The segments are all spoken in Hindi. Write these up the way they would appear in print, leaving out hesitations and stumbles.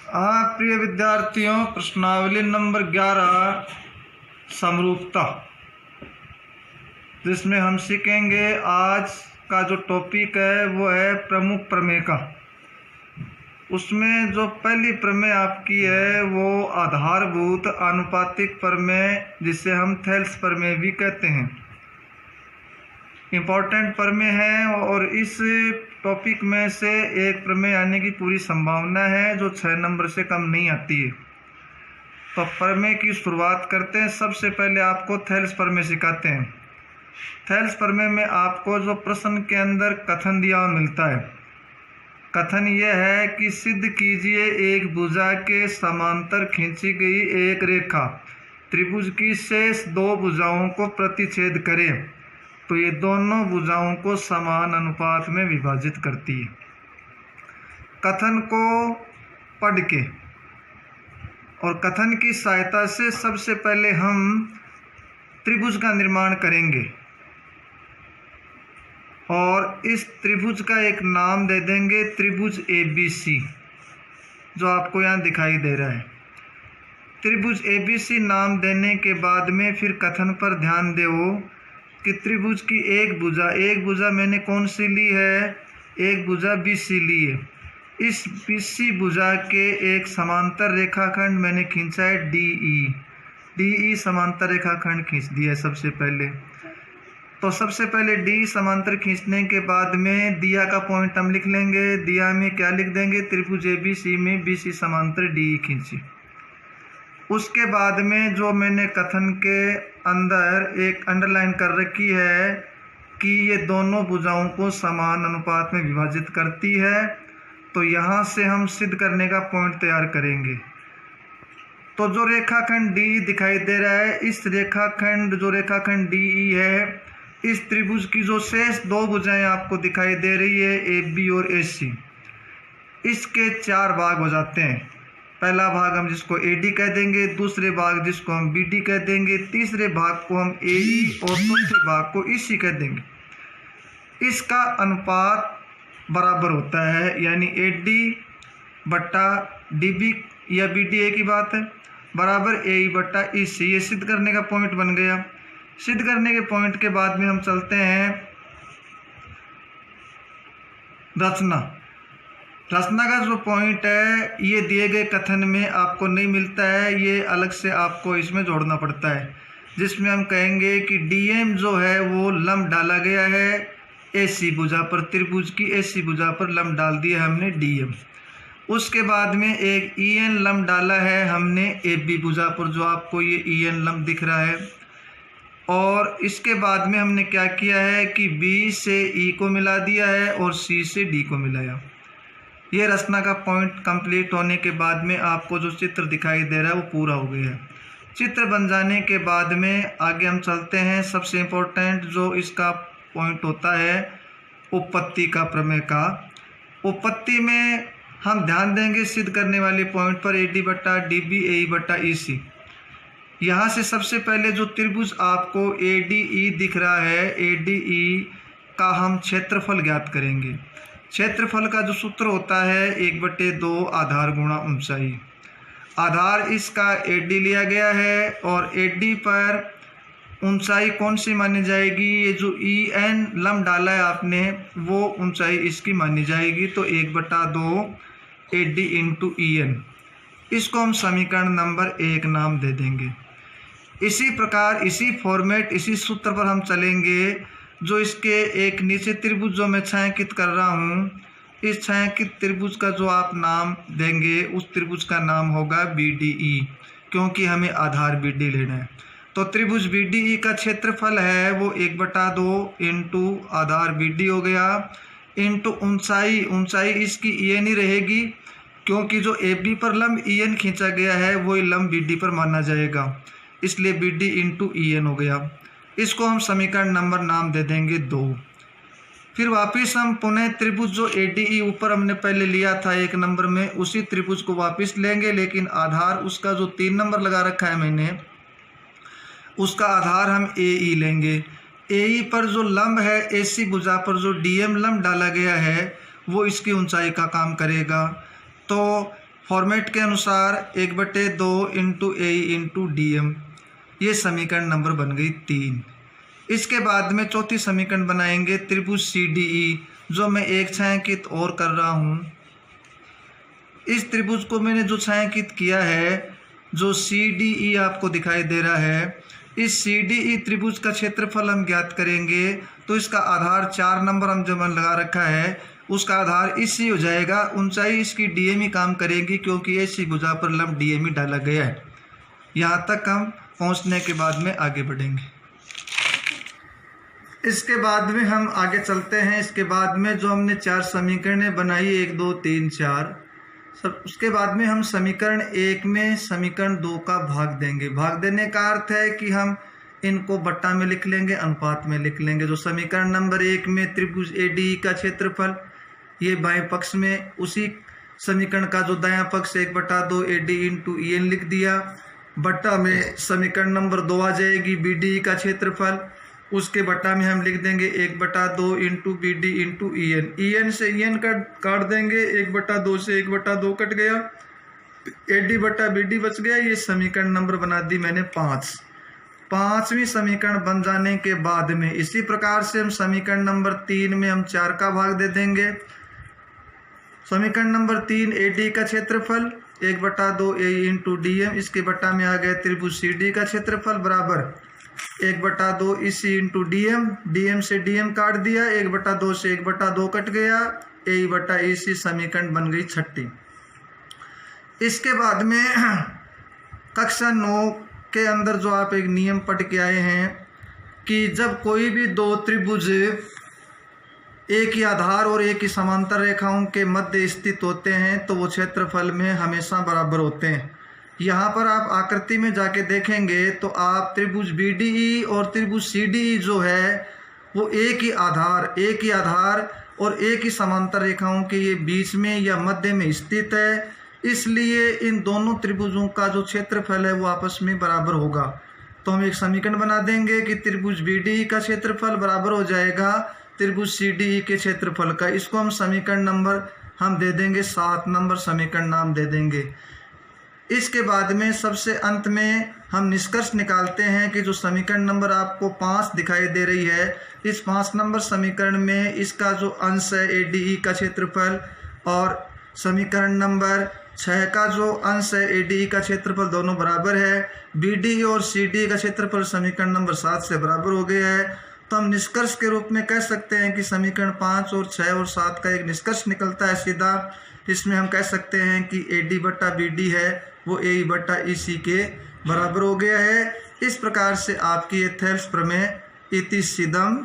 प्रिय विद्यार्थियों, प्रश्नावली नंबर 11 समरूपता, जिसमें हम सीखेंगे आज का जो टॉपिक है वो है प्रमुख प्रमेय का। उसमें जो पहली प्रमेय आपकी है वो आधारभूत आनुपातिक प्रमेय, जिसे हम थेल्स प्रमेय भी कहते हैं, इम्पोर्टेंट प्रमेय है। और इस टॉपिक में से एक प्रमेय आने की पूरी संभावना है जो 6 नंबर से कम नहीं आती है। तो प्रमेय की शुरुआत करते हैं। सबसे पहले आपको थेल्स प्रमेय सिखाते हैं। थेल्स प्रमेय में आपको जो प्रश्न के अंदर कथन दिया हुआ मिलता है, कथन यह है कि सिद्ध कीजिए एक भुजा के समांतर खींची गई एक रेखा त्रिभुज की शेष 2 भुजाओं को प्रतिच्छेद करे तो ये दोनों भुजाओं को समान अनुपात में विभाजित करती है। कथन को पढ़ के और कथन की सहायता से सबसे पहले हम त्रिभुज का निर्माण करेंगे और इस त्रिभुज का एक नाम दे देंगे, त्रिभुज ABC, जो आपको यहाँ दिखाई दे रहा है। त्रिभुज ABC नाम देने के बाद में फिर कथन पर ध्यान दो कि त्रिभुज की एक भुजा मैंने कौन सी ली है, एक भुजा BC ली है। इस BC भुजा के एक समांतर रेखाखंड मैंने खींचा है DE समांतर रेखाखंड खींच दिया है सबसे पहले। तो सबसे पहले D समांतर खींचने के बाद में दिया का पॉइंट हम लिख लेंगे। दिया में क्या लिख देंगे, त्रिभुज ABC में BC समांतर DE खींची। उसके बाद में जो मैंने कथन के अंदर एक अंडरलाइन कर रखी है कि ये दोनों भुजाओं को समान अनुपात में विभाजित करती है, तो यहाँ से हम सिद्ध करने का पॉइंट तैयार करेंगे। तो जो रेखाखंड DE दिखाई दे रहा है, इस जो रेखाखंड DE है, इस त्रिभुज की जो शेष 2 भुजाएं आपको दिखाई दे रही है, AB और AC, इसके 4 भाग हो जाते हैं। पहला भाग हम जिसको AD कह देंगे, दूसरे भाग जिसको हम BD कह देंगे, तीसरे भाग को हम AE और चौथे भाग को EC कह देंगे। इसका अनुपात बराबर होता है, यानी AD बट्टा DB या BD एक ही बात है, बराबर AE बट्टा EC। ये सिद्ध करने का पॉइंट बन गया। सिद्ध करने के पॉइंट के बाद में हम चलते हैं रचना का जो पॉइंट है ये दिए गए कथन में आपको नहीं मिलता है, ये अलग से आपको इसमें जोड़ना पड़ता है, जिसमें हम कहेंगे कि DM जो है वो लंब डाला गया है AC भुजा पर, त्रिभुज की AC भुजा पर लंब डाल दिया हमने DM। उसके बाद में एक EN लंब डाला है हमने AB भुजा पर, जो आपको ये EN लंब दिख रहा है। और इसके बाद में हमने क्या किया है कि B से E को मिला दिया है और C से D को मिलाया। ये रचना का पॉइंट कंप्लीट होने के बाद में आपको जो चित्र दिखाई दे रहा है वो पूरा हो गया है। चित्र बन जाने के बाद में आगे हम चलते हैं। सबसे इम्पोर्टेंट जो इसका पॉइंट होता है उपपत्ति का, प्रमेय का। उपपत्ति में हम ध्यान देंगे सिद्ध करने वाले पॉइंट पर, AD बट्टा DB AE बट्टा EC। यहाँ से सबसे पहले जो त्रिभुज आपको ADE दिख रहा है, ADE का हम क्षेत्रफल ज्ञात करेंगे। क्षेत्रफल का जो सूत्र होता है 1/2 आधार गुणा ऊंचाई। आधार इसका AD लिया गया है और AD पर ऊंचाई कौन सी मानी जाएगी, ये जो EN लंब डाला है आपने वो ऊंचाई इसकी मानी जाएगी। तो 1/2 AD इंटू EN, इसको हम समीकरण नंबर 1 नाम दे देंगे। इसी प्रकार इसी फॉर्मेट इसी सूत्र पर हम चलेंगे। जो इसके एक नीचे त्रिभुज जो मैं छायांकित कर रहा हूँ, इस छायांकित त्रिभुज का जो आप नाम देंगे उस त्रिभुज का नाम होगा BDE, क्योंकि हमें आधार BD लेना है। तो त्रिभुज BDE का क्षेत्रफल है वो 1/2 इंटू आधार BD हो गया, इंटू ऊंचाई इसकी EN ही रहेगी, क्योंकि जो AB पर लंब EN खींचा गया है वही लंब BD पर माना जाएगा, इसलिए BD इंटू EN हो गया। इसको हम समीकरण नंबर नाम दे देंगे 2। फिर वापस हम पुनः त्रिभुज जो ADE ऊपर हमने पहले लिया था 1 नंबर में, उसी त्रिभुज को वापस लेंगे, लेकिन आधार उसका जो 3 नंबर लगा रखा है मैंने, उसका आधार हम AE लेंगे। AE पर जो लंब है AC भुजा पर जो DM लंब डाला गया है वो इसकी ऊंचाई का काम करेगा। तो फॉर्मेट के अनुसार 1/2 इंटू ए इंटू डी एम, ये समीकरण नंबर बन गई 3। इसके बाद में चौथी समीकरण बनाएंगे त्रिभुज सी डी ई, जो मैं एक छायांकित और कर रहा हूँ। इस त्रिभुज को मैंने जो छायांकित किया है, जो सी डी ई आपको दिखाई दे रहा है, इस सी डी ई त्रिभुज का क्षेत्रफल हम ज्ञात करेंगे तो इसका आधार 4 नंबर हम जो मन लगा रखा है उसका आधार इसी हो जाएगा। ऊंचाई इसकी डी एम ही काम करेगी क्योंकि ऐसी भुजा पर लंब डी एम ही डाला गया है। यहाँ तक हम पहुँचने के बाद में आगे बढ़ेंगे। इसके बाद में हम आगे चलते हैं। इसके बाद में जो हमने 4 समीकरणें बनाई 1 2 3 4, सब उसके बाद में हम समीकरण 1 में समीकरण 2 का भाग देंगे। भाग देने का अर्थ है कि हम इनको बट्टा में लिख लेंगे, अनुपात में लिख लेंगे। जो समीकरण नंबर 1 में त्रिभुज ए डी का क्षेत्रफल, ये बाएं पक्ष में, उसी समीकरण का जो दायां पक्ष 1/2 A D into E N लिख दिया। बट्टा में समीकरण नंबर 2 आ जाएगी बी डी का क्षेत्रफल, उसके बट्टा में हम लिख देंगे 1/2 into B D into E N. E N से ई एन काट देंगे, 1/2 से 1/2 कट गया, ए डी बट्टा बी डी बच गया। ये समीकरण नंबर बना दी मैंने 5। 5वीं समीकरण बन जाने के बाद में इसी प्रकार से हम समीकरण नंबर 3 में हम 4 का भाग दे देंगे। समीकरण नंबर 3 ए डी का क्षेत्रफल 1/2 ए इंटू डी एम, इसके बट्टा में आ गया त्रिभुज सी डी का क्षेत्रफल बराबर 1/2 इसी into D M. D M से डी एम काट दिया, 1/2 से 1/2 कट गया, ए बटा इसी समीकरण बन गई 6। इसके बाद में कक्षा 9 के अंदर जो आप एक नियम पढ़ के आए हैं कि जब कोई भी 2 त्रिभुज एक ही आधार और एक ही समांतर रेखाओं के मध्य स्थित होते हैं तो वो क्षेत्रफल में हमेशा बराबर होते हैं। यहाँ पर आप आकृति में जाके देखेंगे तो आप त्रिभुज बी डी ई और त्रिभुज सी डी ई जो है वो एक ही आधार और एक ही समांतर रेखाओं के ये बीच में या मध्य में स्थित है। इसलिए इन दोनों त्रिभुजों का जो क्षेत्रफल है वो आपस में बराबर होगा। तो हम एक समीकरण बना देंगे कि त्रिभुज बी डी ई का क्षेत्रफल बराबर हो जाएगा त्रिभुज सी डी ई के क्षेत्रफल का। इसको हम समीकरण नंबर हम दे देंगे 7 नंबर समीकरण नाम दे देंगे। इसके बाद में सबसे अंत में हम निष्कर्ष निकालते हैं कि जो समीकरण नंबर आपको 5 दिखाई दे रही है, इस 5 नंबर समीकरण में इसका जो अंश है ए डी ई का क्षेत्रफल और समीकरण नंबर 6 का जो अंश है ए डी ई का क्षेत्रफल दोनों बराबर है। बी डी और सी डी का क्षेत्रफल समीकरण नंबर 7 से बराबर हो गया है। तो हम निष्कर्ष के रूप में कह सकते हैं कि समीकरण 5 और 6 और 7 का एक निष्कर्ष निकलता है सीधा। इसमें हम कह सकते हैं कि ए डी बट्टा बी डी है वो ए बट्टा ई सी के बराबर हो गया है। इस प्रकार से आपकी ये थेल्स प्रमेय इति सिद्धम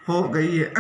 हो गई है।